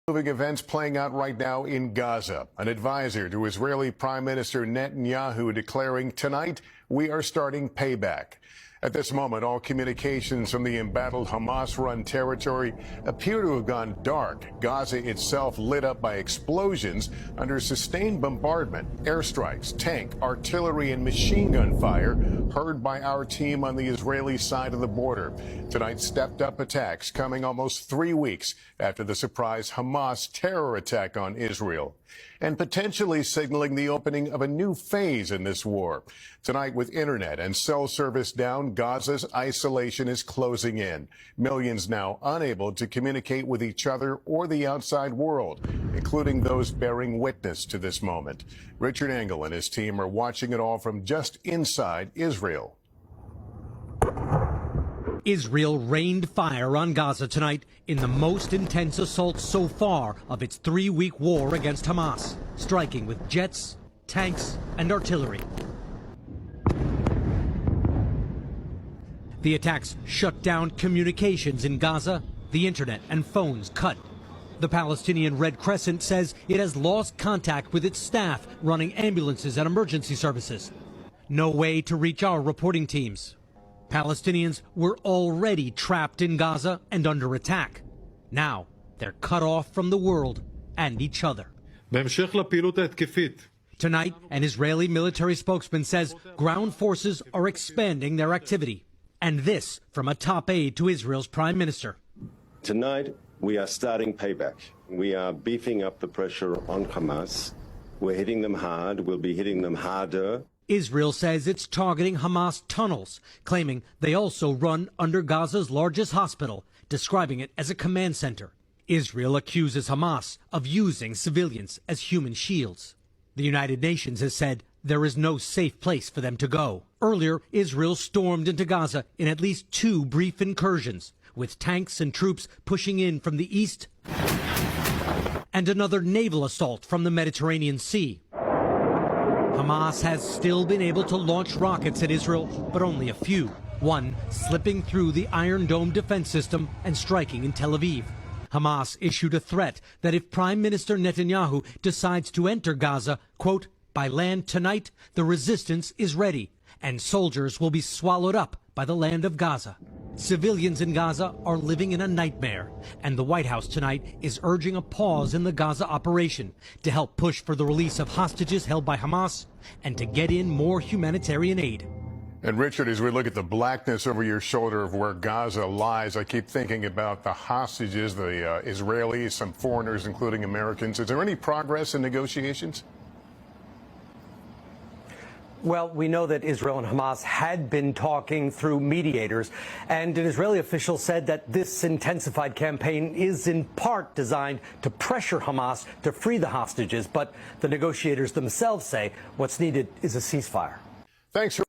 Moving events playing out right now in Gaza. An advisor to Israeli Prime Minister Netanyahu declaring tonight we are starting payback. At this moment, all communications from the embattled Hamas-run territory appear to have gone dark. Gaza itself lit up by explosions under sustained bombardment, airstrikes, tank, artillery, and machine gun fire heard by our team on the Israeli side of the border. Tonight's stepped-up attacks coming almost 3 weeks after the surprise Hamas terror attack on Israel, and potentially signaling the opening of a new phase in this war. Tonight, with internet and cell service down, Gaza's isolation is closing in. Millions now unable to communicate with each other or the outside world, including those bearing witness to this moment. Richard Engel and his team are watching it all from just inside Israel. Israel rained fire on Gaza tonight in the most intense assault so far of its 3-week war against Hamas, striking with jets, tanks, and artillery. The attacks shut down communications in Gaza, the internet and phones cut. The Palestinian Red Crescent says it has lost contact with its staff running ambulances and emergency services. No way to reach our reporting teams. Palestinians were already trapped in Gaza and under attack. Now they're cut off from the world and each other. Tonight, an Israeli military spokesman says ground forces are expanding their activity. And this from a top aide to Israel's prime minister. Tonight, we are starting payback. We are beefing up the pressure on Hamas. We're hitting them hard. We'll be hitting them harder. Israel says it's targeting Hamas tunnels, claiming they also run under Gaza's largest hospital, describing it as a command center. Israel accuses Hamas of using civilians as human shields. The United Nations has said there is no safe place for them to go. Earlier, Israel stormed into Gaza in at least 2 brief incursions, with tanks and troops pushing in from the east and another naval assault from the Mediterranean Sea. Hamas has still been able to launch rockets at Israel, but only a few. One slipping through the Iron Dome defense system and striking in Tel Aviv. Hamas issued a threat that if Prime Minister Netanyahu decides to enter Gaza, quote, by land tonight, the resistance is ready, and soldiers will be swallowed up by the land of Gaza. Civilians in Gaza are living in a nightmare, and the White House tonight is urging a pause in the Gaza operation to help push for the release of hostages held by Hamas and to get in more humanitarian aid. And Richard, as we look at the blackness over your shoulder of where Gaza lies, I keep thinking about the hostages, the Israelis, some foreigners, including Americans. Is there any progress in negotiations? Well, we know that Israel and Hamas had been talking through mediators, and an Israeli official said that this intensified campaign is in part designed to pressure Hamas to free the hostages, but the negotiators themselves say what's needed is a ceasefire. Thanks for